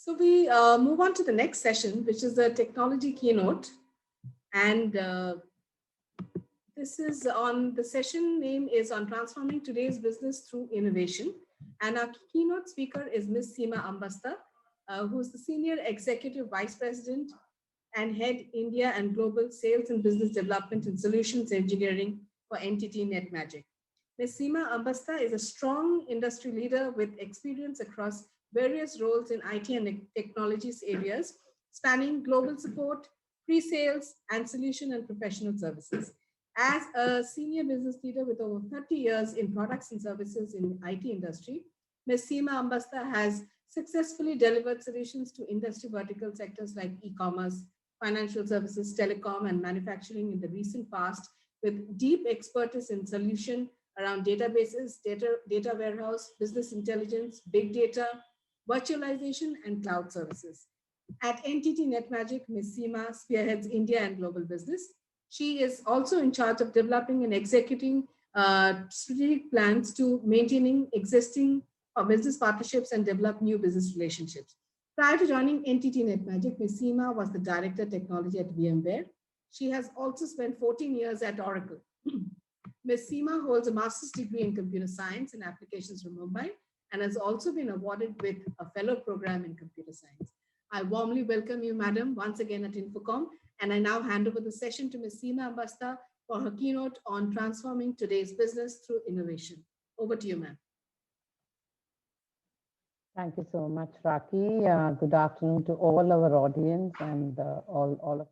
So we move on to the next session, which is the technology keynote. And this is on the session name is on transforming today's business through innovation. And our keynote speaker is Ms. Seema Ambasta, who is the Senior Executive Vice President and Head India and Global Sales and Business Development and Solutions Engineering for NTT NetMagic. Ms. Seema Ambasta is a strong industry leader with experience across various roles in IT and technologies areas, spanning global support, pre-sales, and solution and professional services. As a senior business leader with over 30 years in products and services in IT industry, Ms. Seema Ambasta has successfully delivered solutions to industry vertical sectors like e-commerce, financial services, telecom, and manufacturing in the recent past, with deep expertise in solution around databases, data warehouse, business intelligence, big data, virtualization, and cloud services. At NTT NetMagic, Ms. Seema spearheads India and global business. She is also in charge of developing and executing strategic plans to maintaining existing business partnerships and develop new business relationships. Prior to joining NTT NetMagic, Ms. Seema was the Director of Technology at VMware. She has also spent 14 years at Oracle. Ms. Seema holds a master's degree in computer science and applications from Mumbai and has also been awarded with a fellow program in computer science. I warmly welcome you, madam, once again at Infocom, and I now hand over the session to Ms. Seema Ambasta for her keynote on transforming today's business through innovation. Over to you, ma'am. Thank you so much, Raki. Good afternoon to all our audience and all of them.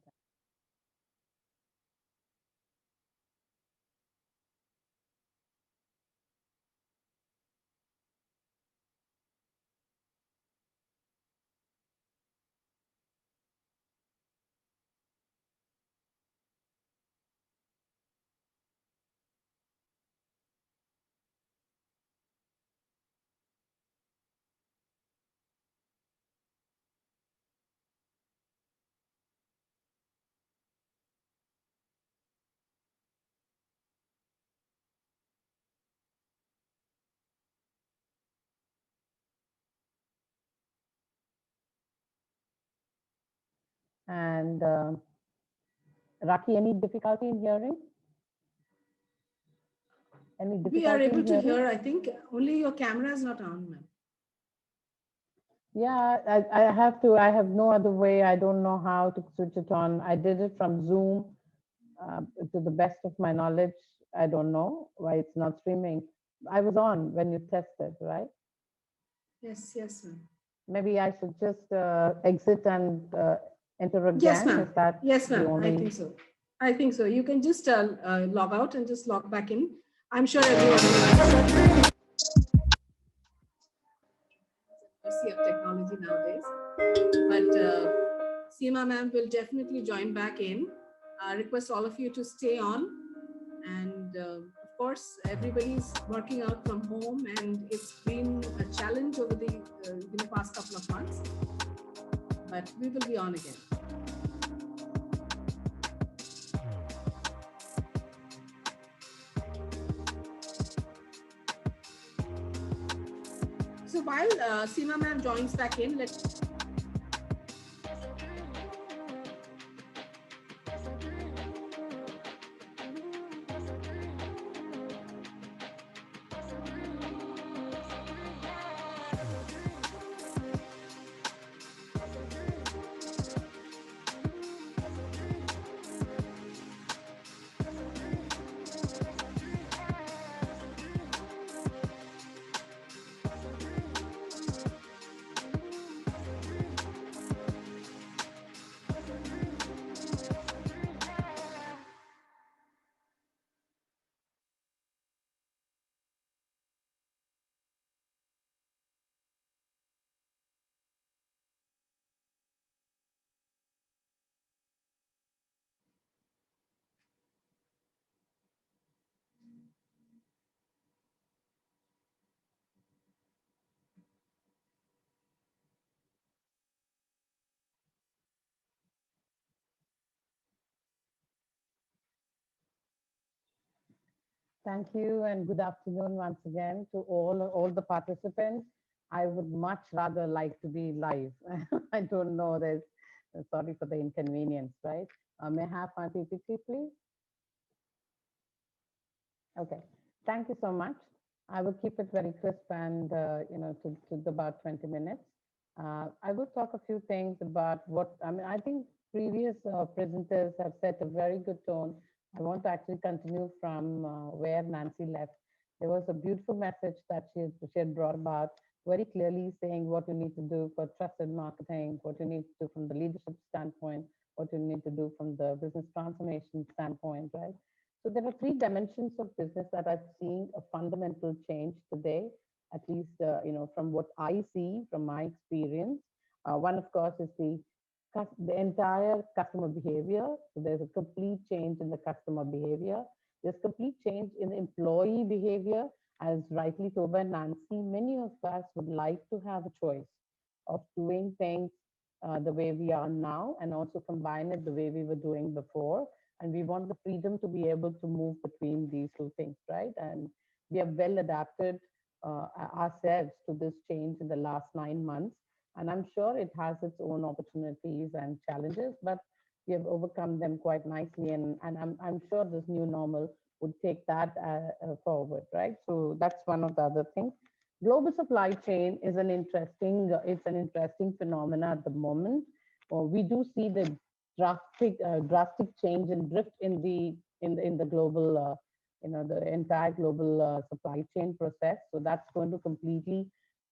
And Raki, any difficulty in hearing? Any difficulty we are able to hear, I think, only your camera is not on, ma'am. Yeah, I have no other way. I don't know how to switch it on. I did it from Zoom. To the best of my knowledge, I don't know why it's not streaming. I was on when you tested, right? Yes, ma'am. Maybe I should just exit and enter again. Yes, ma'am. Yes, ma'am. Only... I think so. You can just log out and just log back in. I'm sure everyone mercy of technology nowadays. But Seema ma'am will definitely join back in. I request all of you to stay on. And of course, everybody's working out from home, and it's been a challenge over the past couple of months. But we will be on again. So while Seema ma'am joins back in, let's... Thank you and good afternoon once again to all the participants. I would much rather like to be live. I don't know. There's sorry for the inconvenience, right? May I have my PPT, please? Okay. Thank you so much. I will keep it very crisp and to about 20 minutes. I will talk a few things about what I mean. I think previous presenters have set a very good tone. I want to actually continue from where Nancy left. There was a beautiful message that she had brought about, very clearly saying what you need to do for trusted marketing, what you need to do from the leadership standpoint, what you need to do from the business transformation standpoint, right? So there are three dimensions of business that are seeing a fundamental change today, at least from what I see from my experience. One, of course, is the entire customer behavior. So there's a complete change in the customer behavior. There's complete change in employee behavior, as rightly told by Nancy. Many of us would like to have a choice of doing things the way we are now and also combine it the way we were doing before. And we want the freedom to be able to move between these two things, right? And we have well adapted ourselves to this change in the last 9 months. And I'm sure it has its own opportunities and challenges, but we have overcome them quite nicely. And I'm sure this new normal would take that forward, right? So that's one of the other things. Global supply chain is it's an interesting phenomena at the moment. We do see the drastic change and drift in the global the entire global supply chain process. So that's going to completely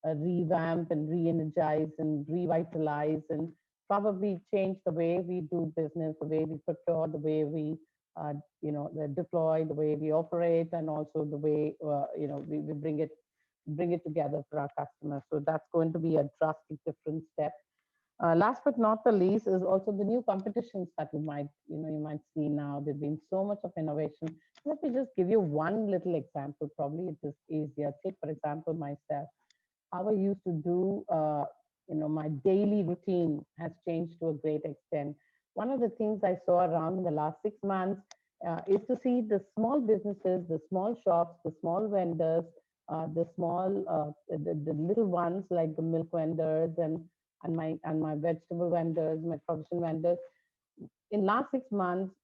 revamp and re-energize and revitalize and probably change the way we do business, the way we procure, the way we deploy, the way we operate, and also the way we bring it together for our customers. So that's going to be a drastic different step. Last but not the least is also the new competitions that you might see now. There's been so much of innovation. Let me just give you one little example. Probably it is easier. Take for example myself. How I used to do, my daily routine has changed to a great extent. One of the things I saw around in the last 6 months is to see the small businesses, the small shops, the small vendors, the little ones like the milk vendors and my vegetable vendors, my provision vendors. In last 6 months,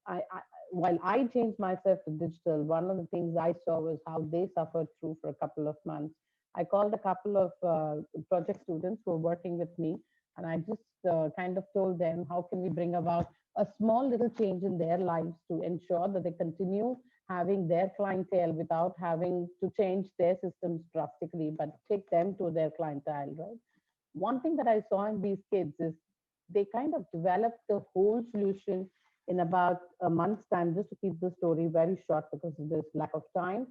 while I changed myself to digital, one of the things I saw was how they suffered through for a couple of months. I called a couple of project students who were working with me, and I just kind of told them how can we bring about a small little change in their lives to ensure that they continue having their clientele without having to change their systems drastically, but take them to their clientele, right? One thing that I saw in these kids is they kind of developed the whole solution in about a month's time, just to keep the story very short because of this lack of time,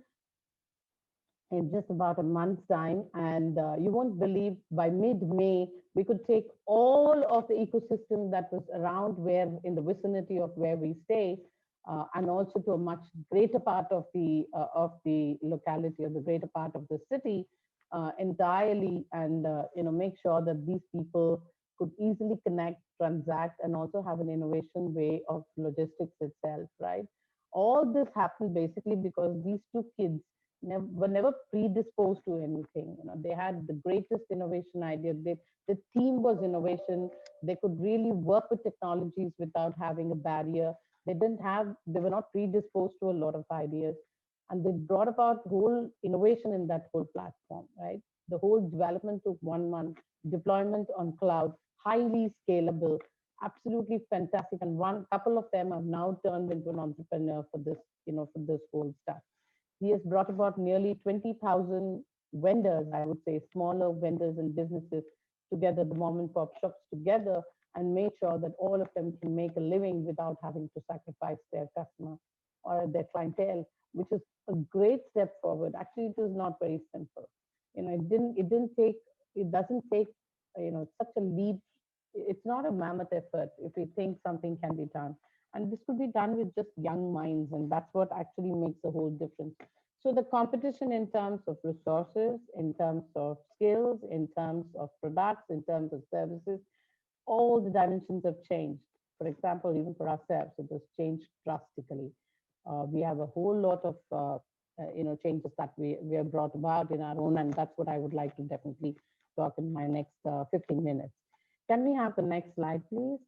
in just about a month's time. And you won't believe by mid-May, we could take all of the ecosystem that was around where in the vicinity of where we stay, and also to a much greater part of the locality or the greater part of the city entirely, and make sure that these people could easily connect, transact, and also have an innovation way of logistics itself, right? All this happened basically because these two kids were never predisposed to anything. They had the greatest innovation idea. The team was innovation. They could really work with technologies without having a barrier. They were not predisposed to a lot of ideas. And they brought about whole innovation in that whole platform, right? The whole development took 1 month, deployment on cloud, highly scalable, absolutely fantastic. And one couple of them have now turned into an entrepreneur for this whole stuff. He has brought about nearly 20,000 vendors, I would say, smaller vendors and businesses together, the mom and pop shops together, and made sure that all of them can make a living without having to sacrifice their customer or their clientele, which is a great step forward. Actually, it is not very simple. It doesn't take, such a leap. It's not a mammoth effort if we think something can be done. And this could be done with just young minds, and that's what actually makes a whole difference. So the competition in terms of resources, in terms of skills, in terms of products, in terms of services, all the dimensions have changed. For example, even for ourselves, it has changed drastically. We have a whole lot of changes that we have brought about in our own, and that's what I would like to definitely talk in my next 15 minutes. Can we have the next slide, please?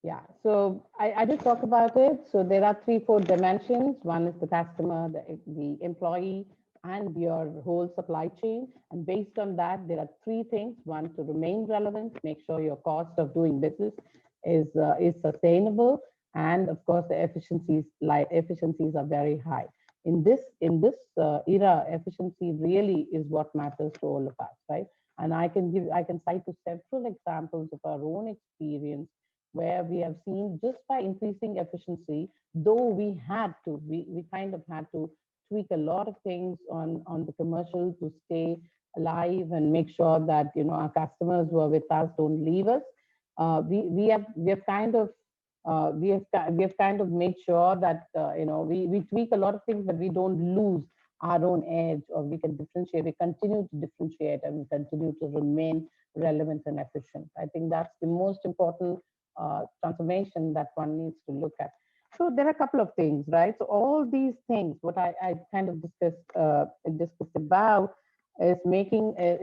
Yeah, so I did talk about it. So there are 3, 4 dimensions. One is the customer, the employee, and your whole supply chain. And based on that, there are 3 things. One, to remain relevant, make sure your cost of doing business is sustainable, and of course the efficiencies are very high. In this era, efficiency really is what matters to all of us, right? And I can cite to several examples of our own experience where we have seen just by increasing efficiency, though we kind of had to tweak a lot of things on the commercial to stay alive and make sure that our customers who are with us don't leave us. We have kind of we have kind of made sure that we tweak a lot of things, but we don't lose our own edge, or we can differentiate. We continue to differentiate, and we continue to remain relevant and efficient. I think that's the most important transformation that one needs to look at. So there are a couple of things, right? So all these things, what I kind of discussed about is making a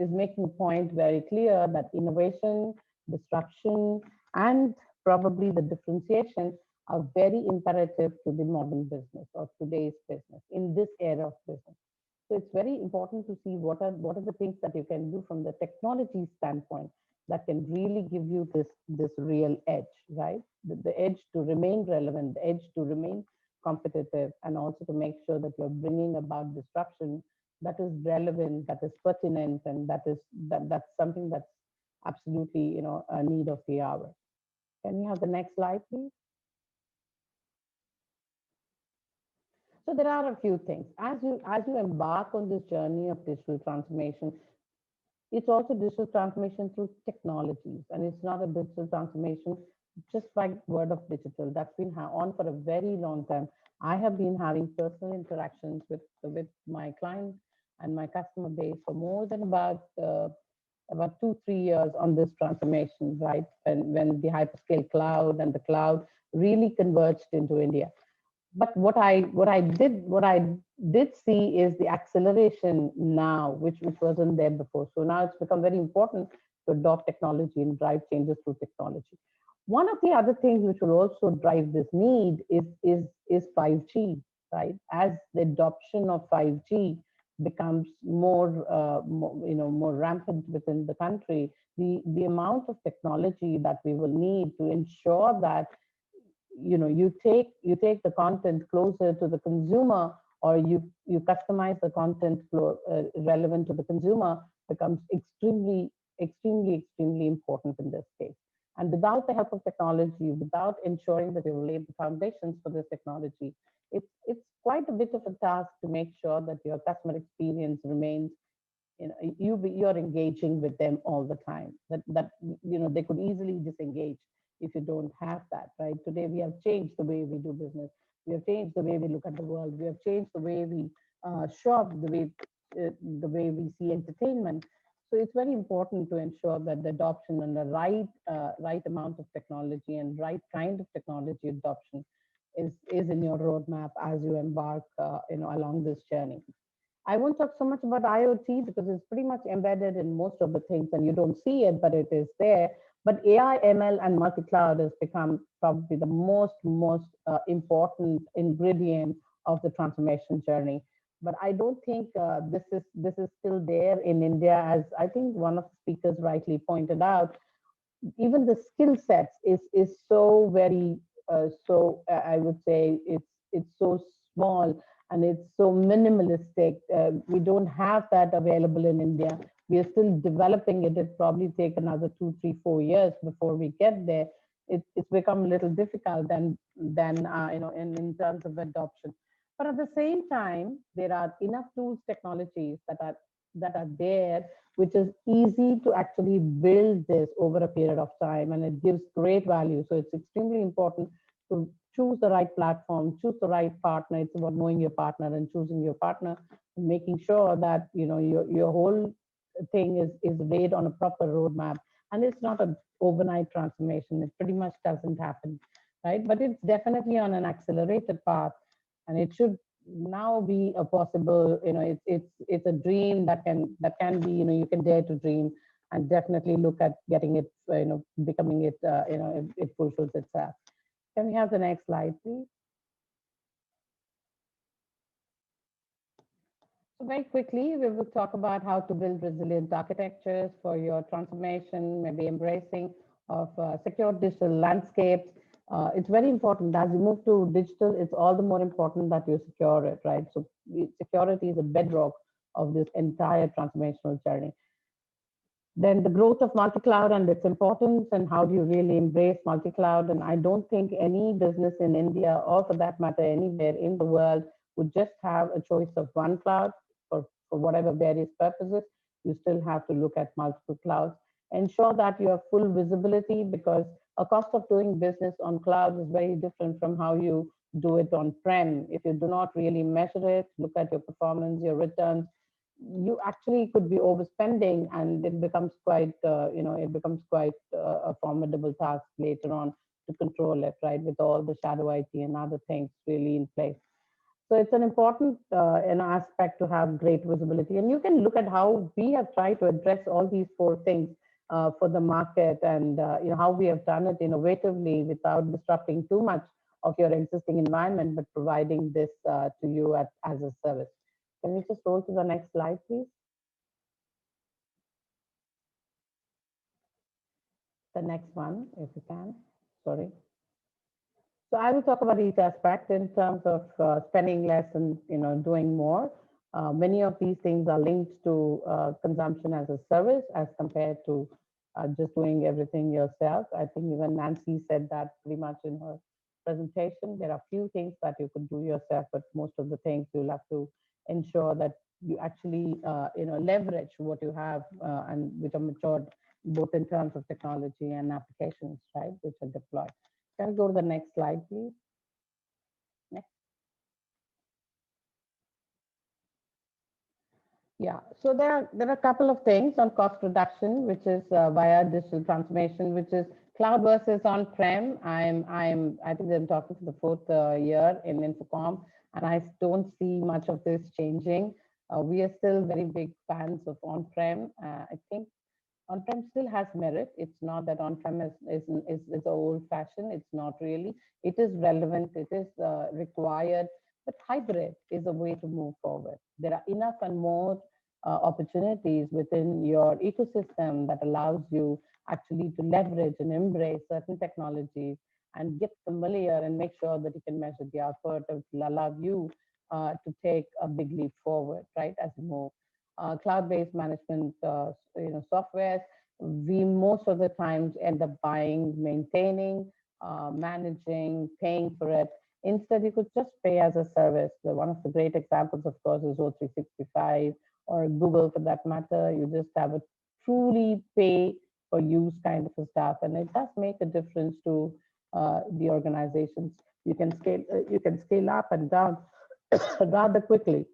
point very clear that innovation, disruption, and probably the differentiation are very imperative to the modern business or today's business in this era of business. So it's very important to see what are the things that you can do from the technology standpoint that can really give you this real edge, right? The edge to remain relevant, the edge to remain competitive, and also to make sure that you're bringing about disruption that is relevant, that is pertinent, and that's something that's absolutely a need of the hour. Can we have the next slide, please? So there are a few things. As you embark on this journey of digital transformation, it's also digital transformation through technologies, and it's not a digital transformation just by word of digital. That's been on for a very long time. I have been having personal interactions with my client and my customer base for more than about 2, 3 years on this transformation, right? When the hyperscale cloud and the cloud really converged into India. But what I did see is the acceleration now, which wasn't there before. So now it's become very important to adopt technology and drive changes through technology. One of the other things which will also drive this need is 5G, right? As the adoption of 5G becomes more rampant within the country, the amount of technology that we will need to ensure that you take the content closer to the consumer, or you customize the content relevant to the consumer, becomes extremely important in this case. And without the help of technology, without ensuring that you lay the foundations for this technology, it's quite a bit of a task to make sure that your customer experience remains, you're engaging with them all the time. That they could easily disengage if you don't have that, right? Today we have changed the way we do business. We have changed the way we look at the world. We have changed the way we shop, the way we see entertainment. So it's very important to ensure that the adoption and the right amount of technology and right kind of technology adoption is in your roadmap as you embark along this journey. I won't talk so much about IoT because it's pretty much embedded in most of the things, and you don't see it, but it is there. But AI, ML, and multi-cloud has become probably the most important ingredient of the transformation journey. But I don't think this is still there in India, as I think one of the speakers rightly pointed out. Even the skill sets is so very I would say it's so small and it's so minimalistic. We don't have that available in India. We are still developing it. It probably take another 2, 3, 4 years before we get there. It's become a little difficult than in terms of adoption. But at the same time, there are enough tools, technologies that are there, which is easy to actually build this over a period of time, and it gives great value. So it's extremely important to choose the right platform, choose the right partner. It's about knowing your partner and choosing your partner, and making sure that your whole thing is laid on a proper roadmap. And it's not an overnight transformation. It pretty much doesn't happen, right? But it's definitely on an accelerated path, and it should now be a possible, it's a dream that can be, you can dare to dream and definitely look at getting it, becoming it, it fulfills itself. Can we have the next slide, please? So very quickly, we will talk about how to build resilient architectures for your transformation, maybe embracing of secure digital landscapes. It's very important as you move to digital, it's all the more important that you secure it, right? So security is a bedrock of this entire transformational journey. Then the growth of multi-cloud and its importance, and how do you really embrace multi-cloud? And I don't think any business in India, or for that matter, anywhere in the world, would just have a choice of one cloud for whatever various purposes. You still have to look at multiple clouds. Ensure that you have full visibility, because a cost of doing business on cloud is very different from how you do it on-prem. If you do not really measure it, look at your performance, your returns, you actually could be overspending, and it becomes quite, a formidable task later on to control it, right? With all the shadow IT and other things really in place. So it's an important aspect to have great visibility. And you can look at how we have tried to address all these four things for the market, and how we have done it innovatively without disrupting too much of your existing environment, but providing this to you as a service. Can we just roll to the next slide, please? The next one, if you can. Sorry. So I will talk about each aspect in terms of spending less and doing more. Many of these things are linked to consumption as a service as compared to just doing everything yourself. I think even Nancy said that pretty much in her presentation. There are few things that you could do yourself, but most of the things you'll have to ensure that you actually leverage what you have and which are matured both in terms of technology and applications, right, which are deployed. Can we go to the next slide, please? Next. Yeah, so there are a couple of things on cost reduction, which is via digital transformation, which is cloud versus on-prem. I think I'm talking for the fourth year in Infocom, and I don't see much of this changing. We are still very big fans of on-prem. I think on-prem still has merit. It's not that on-prem is old-fashioned. It's not really. It is relevant. It is required. But hybrid is a way to move forward. There are enough and more opportunities within your ecosystem that allows you actually to leverage and embrace certain technologies and get familiar and make sure that you can measure the effort that will allow you to take a big leap forward, right, as you move. Cloud-based management softwares, we most of the times end up buying, maintaining, managing, paying for it. Instead, you could just pay as a service. One of the great examples, of course, is O365 or Google for that matter. You just have a truly pay for use kind of a stuff, and it does make a difference to the organizations. You can scale up and down rather quickly,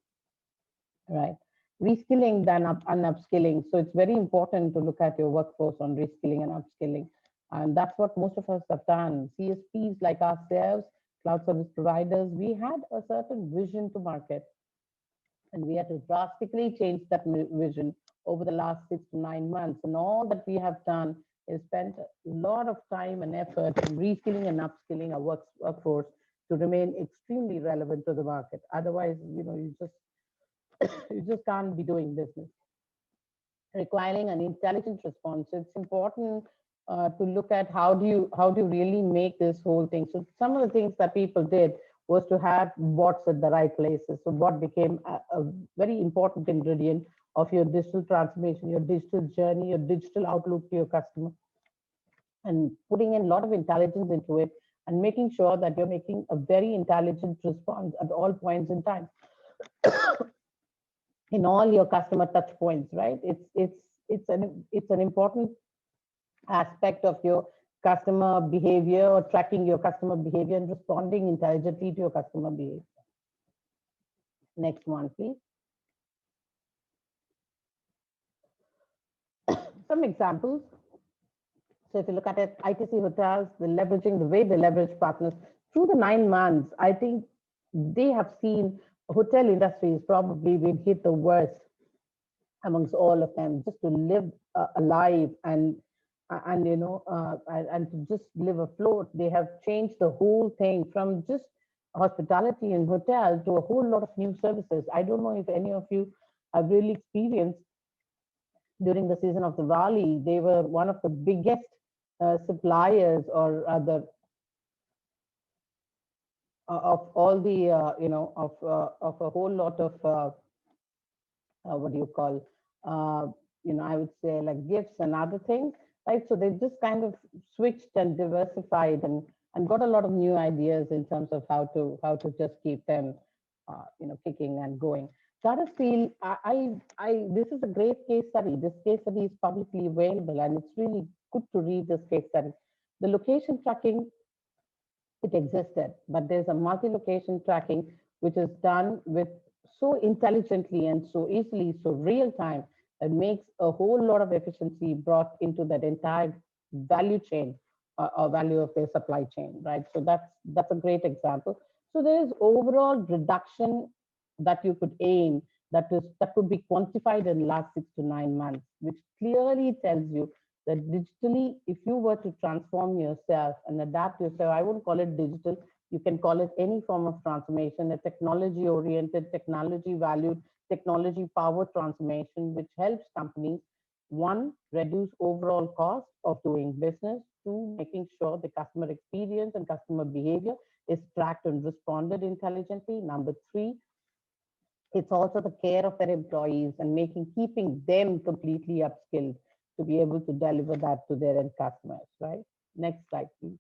right? Reskilling than and upskilling. So it's very important to look at your workforce on reskilling and upskilling. And that's what most of us have done. CSPs like ourselves, cloud service providers, we had a certain vision to market. And we had to drastically change that vision over the last 6 to 9 months. And all that we have done is spent a lot of time and effort in reskilling and upskilling our workforce to remain extremely relevant to the market. Otherwise, you just can't be doing business. Requiring an intelligent response. It's important to look at how do you really make this whole thing. So some of the things that people did was to have bots at the right places. So bot became a very important ingredient of your digital transformation, your digital journey, your digital outlook to your customer, and putting in a lot of intelligence into it and making sure that you're making a very intelligent response at all points in time. In all your customer touch points, right? It's an important aspect of your customer behavior, or tracking your customer behavior and responding intelligently to your customer behavior. Next one, please. Some examples. So if you look at it, ITC Hotels, the way they leverage partners through the 9 months, I think they have seen hotel industry has probably been hit the worst amongst all of them. Just to live alive and and to just live afloat, they have changed the whole thing from just hospitality and hotel to a whole lot of new services. I don't know if any of you have really experienced during the season of Diwali. They were one of the biggest suppliers or other of all the of a whole lot of what do you call I would say like gifts and other things, right? So they just kind of switched and diversified and got a lot of new ideas in terms of how to just keep them kicking and going. Tata Steel, this is a great case study. This case study is publicly available and it's really good to read this case study. The location tracking, it existed, but there's a multi-location tracking which is done with so intelligently and so easily, so real time, that makes a whole lot of efficiency brought into that entire value chain or value of their supply chain, right? So that's a great example. So there's overall reduction that you could aim that could be quantified in last 6 to 9 months, which clearly tells you that digitally, if you were to transform yourself and adapt yourself, I wouldn't call it digital, you can call it any form of transformation, a technology oriented, technology valued, technology powered transformation, which helps companies, one, reduce overall cost of doing business, two, making sure the customer experience and customer behavior is tracked and responded intelligently. Number three, it's also the care of their employees and keeping them completely upskilled to be able to deliver that to their end customers, right? Next slide, please.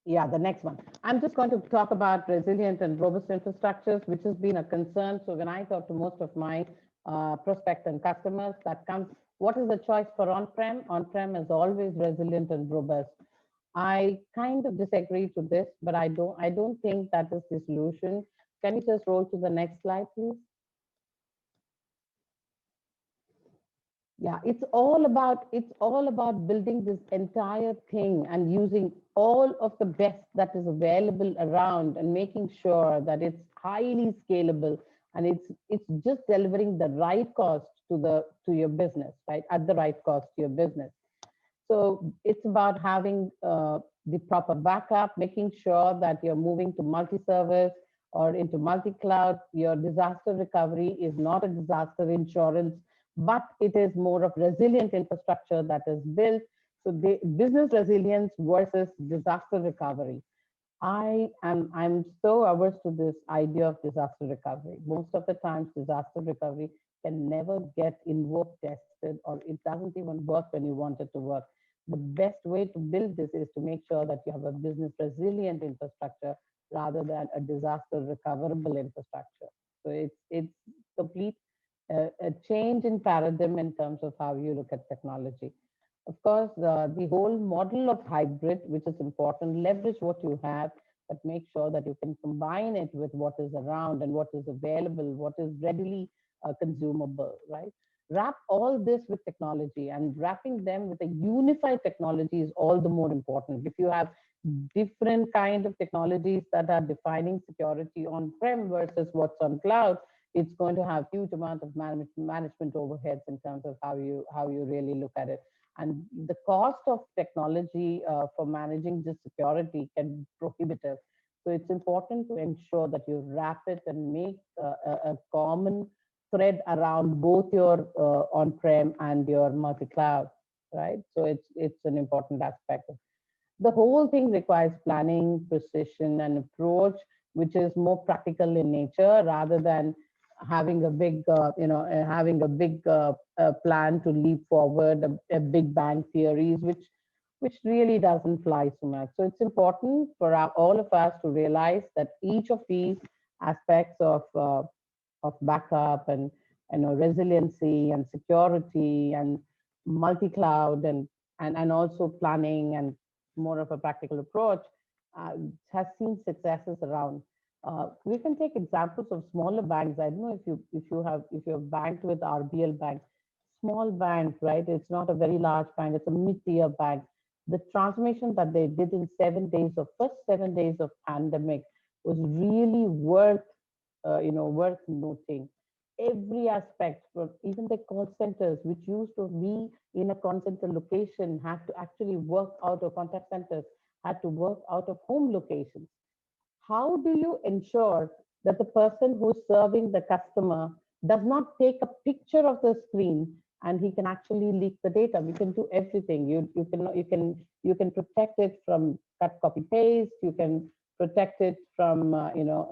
Yeah, the next one. I'm just going to talk about resilient and robust infrastructures, which has been a concern. So when I talk to most of my prospects and customers, that comes, what is the choice for on-prem? On-prem is always resilient and robust. I kind of disagree to this, but I don't think that is the solution. Can you just roll to the next slide, please? Yeah, it's all about building this entire thing and using all of the best that is available around and making sure that it's highly scalable and it's just delivering the right cost to your business, right? At the right cost to your business. So it's about having the proper backup, making sure that you're moving to multi-service or into multi-cloud. Your disaster recovery is not a disaster insurance, but it is more of resilient infrastructure that is built. So the business resilience versus disaster recovery. I'm so averse to this idea of disaster recovery. Most of the times, disaster recovery can never get invoked, tested, or it doesn't even work when you want it to work. The best way to build this is to make sure that you have a business resilient infrastructure rather than a disaster recoverable infrastructure. So it's complete a change in paradigm in terms of how you look at technology. Of course, the whole model of hybrid, which is important, leverage what you have, but make sure that you can combine it with what is around and what is available, what is readily consumable, right? Wrap all this with technology, and wrapping them with a unified technology is all the more important. If you have different kind of technologies that are defining security on-prem versus what's on cloud, it's going to have huge amount of management overheads in terms of how you really look at it. And the cost of technology for managing this security can be prohibitive. So it's important to ensure that you wrap it and make a common thread around both your on-prem and your multi-cloud, right? So it's an important aspect. The whole thing requires planning, precision, and approach, which is more practical in nature rather than having a big, plan to leap forward, a big bang theories, which really doesn't fly so much. So it's important for all of us to realize that each of these aspects of backup and resiliency and security and multi-cloud and also planning and more of a practical approach uh, has seen successes around. We can take examples of smaller banks. I don't know if you're banked with RBL Bank, small bank, right? It's not a very large bank. It's a mid-tier bank. the transformation that they did in 7 days of first 7 days of pandemic was really worth, worth noting. Every aspect, from even the call centers, which used to be in a call center location, had to actually work out of contact centers, had to work out of home locations. How do you ensure that the person who's serving the customer does not take a picture of the screen and he can actually leak the data? We can do everything. You can protect it from cut, copy, paste. You can protect it from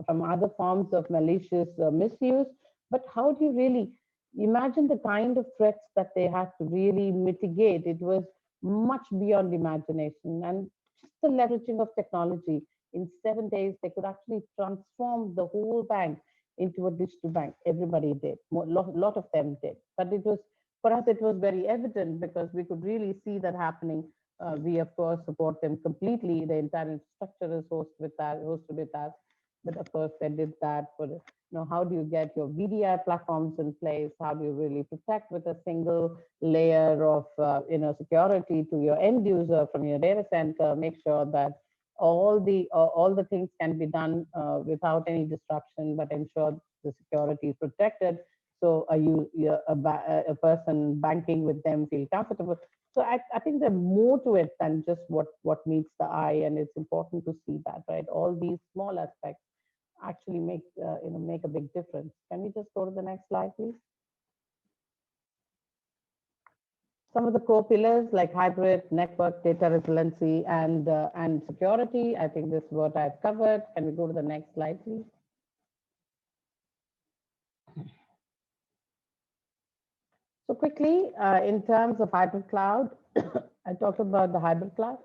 from other forms of malicious misuse. But how do you really imagine the kind of threats that they had to really mitigate? It was much beyond imagination, and just the leveraging of technology. In 7 days, they could actually transform the whole bank into a digital bank. Everybody did. Lot of them did. But it was, for us, it was very evident because we could really see that happening. We, of course, support them completely. The entire infrastructure is hosted with us. But of course, they did that for, how do you get your VDI platforms in place? How do you really protect with a single layer of, security to your end user from your data center? Make sure that all the things can be done without any disruption, but ensure the security is protected. So a person banking with them feel comfortable. So I think there's more to it than just what meets the eye, and it's important to see that, right? All these small aspects actually make a big difference. Can we just go to the next slide, please? Some of the core pillars like hybrid, network, data resiliency, and security. I think this is what I've covered. Can we go to the next slide, please? So quickly, in terms of hybrid cloud, I talked about the hybrid cloud.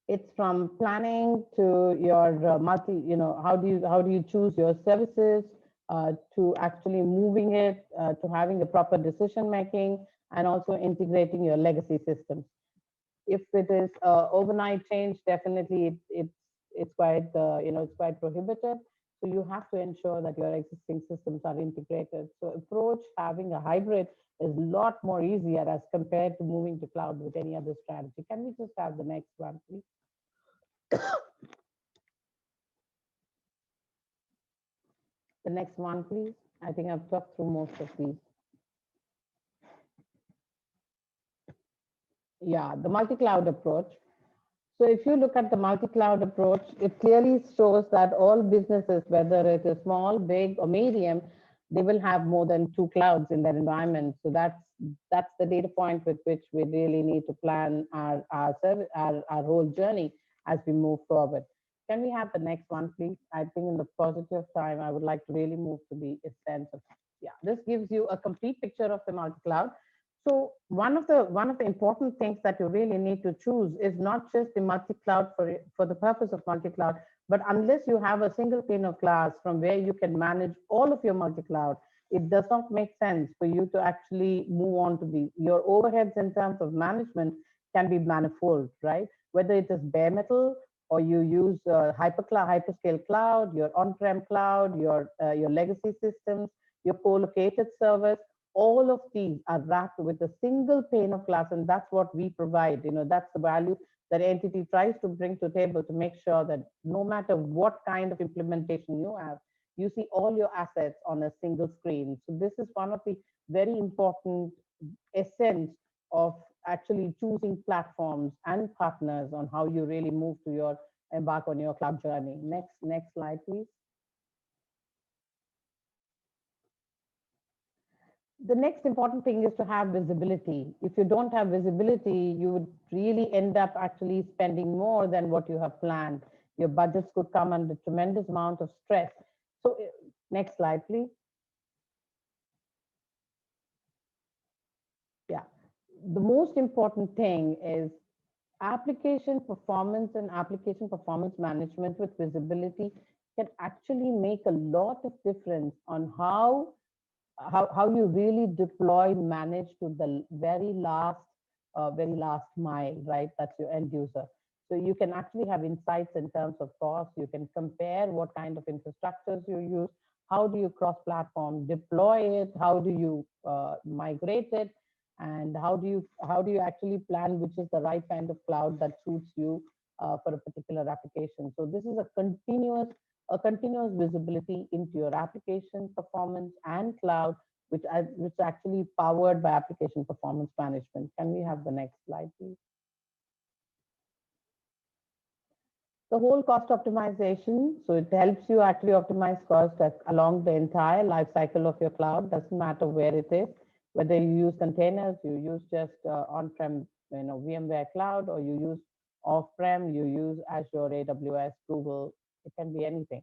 It's from planning to your how do you choose your services, to actually moving it, to having a proper decision making, and also integrating your legacy systems. If it is overnight change, definitely it's quite it's quite prohibitive. So you have to ensure that your existing systems are integrated. So approach having a hybrid is a lot more easier as compared to moving to cloud with any other strategy. Can we just have the next one, please? The next one, please. I think I've talked through most of these. Yeah, the multi-cloud approach. So if you look at the multi-cloud approach, it clearly shows that all businesses, whether it is small, big, or medium, they will have more than 2 clouds in their environment. So that's the data point with which we really need to plan our whole journey as we move forward. Can we have the next one, please? I think in the paucity of time, I would like to really move to the essence of, yeah, this gives you a complete picture of the multi-cloud. So one of the important things that you really need to choose is not just the multi-cloud for the purpose of multi-cloud, but unless you have a single pane of glass from where you can manage all of your multi-cloud, it does not make sense for you to actually move on to your overheads in terms of management can be manifold, right? Whether it is bare metal or you use hyperscale cloud, your on-prem cloud, your legacy systems, your co-located servers, all of these are wrapped with a single pane of glass, and that's what we provide. That's the value that entity tries to bring to the table to make sure that no matter what kind of implementation you have, you see all your assets on a single screen. So this is one of the very important essence of actually choosing platforms and partners on how you really move to your embark on your cloud journey. Next slide, please. The next important thing is to have visibility. If you don't have visibility, you would really end up actually spending more than what you have planned. Your budgets could come under tremendous amount of stress. So next slide, please. Yeah, the most important thing is application performance and application performance management with visibility can actually make a lot of difference on how you really deploy, manage to the very last mile, right? That's your end user. So you can actually have insights in terms of cost. You can compare what kind of infrastructures you use. How do you cross-platform deploy it? How do you migrate it? And how do you actually plan which is the right kind of cloud that suits you for a particular application. So this is a continuous visibility into your application performance and cloud, which is actually powered by application performance management. Can we have the next slide, please? The whole cost optimization. So it helps you actually optimize cost along the entire life cycle of your cloud. Doesn't matter where it is, whether you use containers, you use just on-prem, VMware cloud, or you use off-prem, you use Azure, AWS, Google. It can be anything.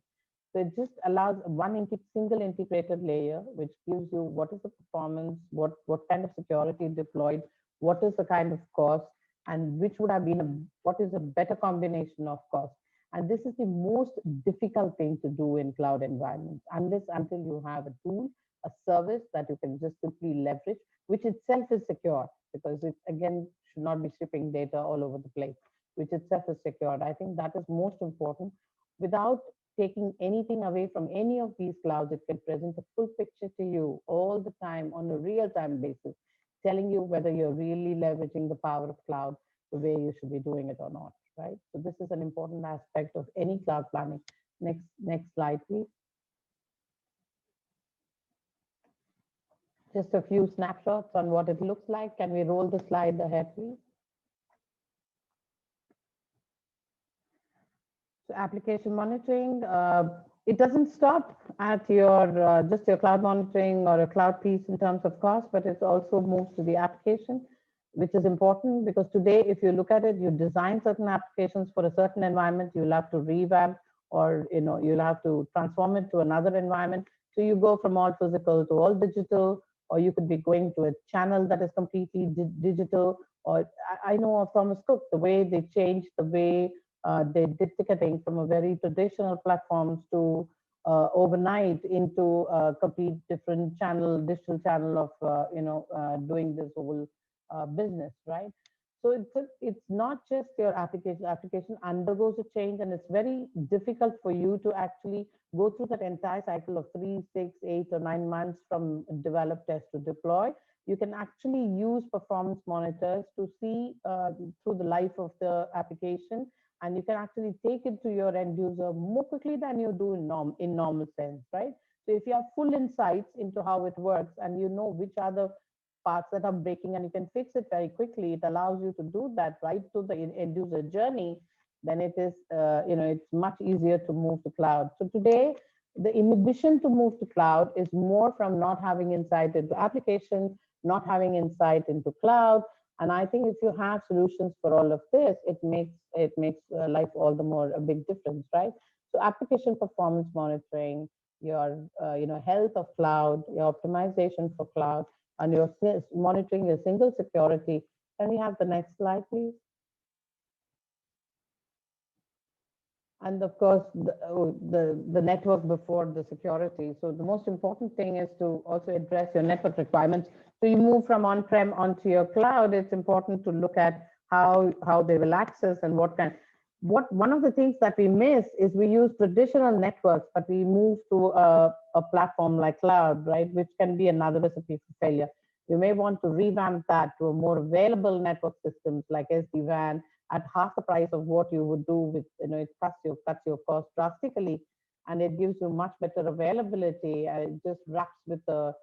So it just allows one single integrated layer, which gives you what is the performance, what kind of security deployed, what is the kind of cost, and which would have been what is a better combination of cost. And this is the most difficult thing to do in cloud environments, until you have a tool, a service that you can just simply leverage, which itself is secure, because it again should not be shipping data all over the place, which itself is secured. I think that is most important. Without taking anything away from any of these clouds, it can present a full picture to you all the time on a real-time basis, telling you whether you're really leveraging the power of cloud the way you should be doing it or not, right? So this is an important aspect of any cloud planning. Next slide, please. Just a few snapshots on what it looks like. Can we roll the slide ahead, please? So application monitoring, it doesn't stop at your just your cloud monitoring or a cloud piece in terms of cost, but it also moves to the application, which is important because today, if you look at it, you design certain applications for a certain environment, you'll have to revamp, or you'll have to transform it to another environment. So you go from all physical to all digital, or you could be going to a channel that is completely digital. Or I know of Thomas Cook, the way they changed the way they did ticketing from a very traditional platforms to overnight into a complete different digital channel of doing this whole business, right? So it's not just your application. Application undergoes a change, and it's very difficult for you to actually go through that entire cycle of 3, 6, 8, or 9 months from develop, test to deploy. You can actually use performance monitors to see through the life of the application, and you can actually take it to your end user more quickly than you do in normal sense, right? So if you have full insights into how it works, and you know which are the parts that are breaking, and you can fix it very quickly, it allows you to do that right to the end user journey. Then it is, it's much easier to move to cloud. So today, the inhibition to move to cloud is more from not having insight into applications, not having insight into cloud. And I think if you have solutions for all of this, it makes life all the more a big difference, right? So application performance monitoring, your health of cloud, your optimization for cloud, and you're monitoring your single security. Can we have the next slide, please? And of course, the network before the security. So the most important thing is to also address your network requirements. So you move from on-prem onto your cloud. It's important to look at how they will access and one of the things that we miss is we use traditional networks, but we move to a platform like cloud, right? Which can be another recipe for failure. You may want to revamp that to a more available network systems like SD-WAN at half the price of what you would do with, it cuts your cost drastically, and it gives you much better availability. It just wraps with a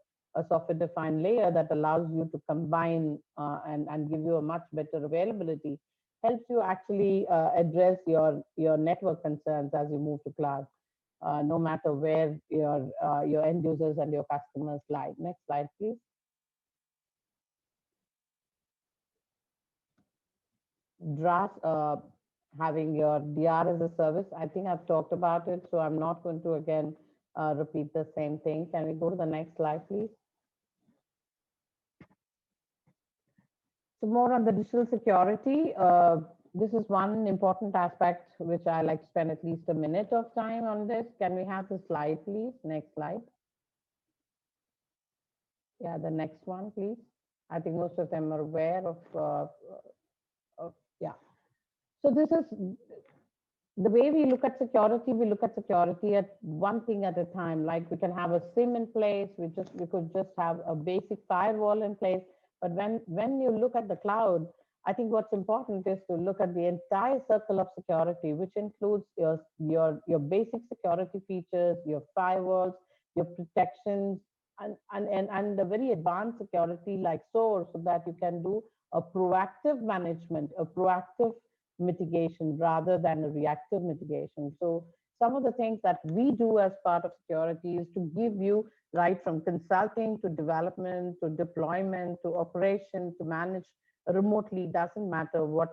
software-defined layer that allows you to combine and give you a much better availability. Helps you actually address your network concerns as you move to cloud, no matter where your end users and your customers lie. Next slide, please. DRaaS, having your DR as a service. I think I've talked about it, so I'm not going to again repeat the same thing. Can we go to the next slide, please? So more on the digital security. This is one important aspect which I like to spend at least a minute of time on this. Can we have the slide, please? Next slide. Yeah, the next one, please. I think most of them are aware of yeah. So this is the way we look at security. We look at security at one thing at a time. Like we can have a SIEM in place. We could just have a basic firewall in place. But when you look at the cloud, I think what's important is to look at the entire circle of security, which includes your basic security features, your firewalls, your protections, and the very advanced security like SOAR, so that you can do a proactive management, a proactive mitigation rather than a reactive mitigation. So some of the things that we do as part of security is to give you right from consulting to development to deployment to operation to manage remotely. Doesn't matter what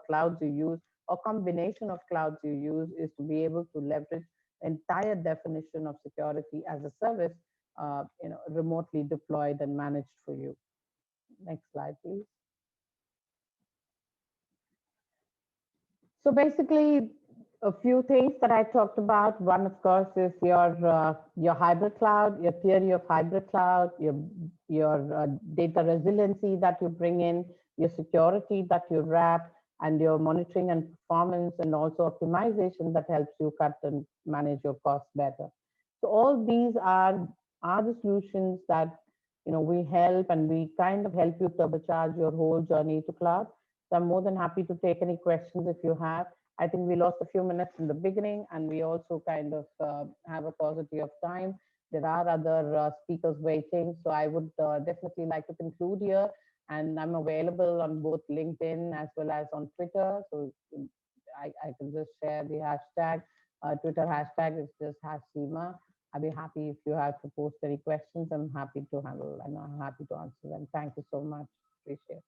clouds you use or combination of clouds you use, is to be able to leverage entire definition of security as a service, remotely deployed and managed for you. Next slide, please. So basically, a few things that I talked about. One, of course, is your hybrid cloud, your theory of hybrid cloud, your data resiliency that you bring in, your security that you wrap, and your monitoring and performance, and also optimization that helps you cut and manage your costs better. So all these are the solutions that we help, and we kind of help you turbocharge your whole journey to cloud. So I'm more than happy to take any questions if you have. I think we lost a few minutes in the beginning, and we also kind of have a paucity of time. There are other speakers waiting, so I would definitely like to conclude here. And I'm available on both LinkedIn as well as on Twitter. So I can just share the hashtag. Twitter hashtag is just #Seema. I'd be happy if you have to post any questions. I'm happy to handle and I'm happy to answer them. Thank you so much. Appreciate it.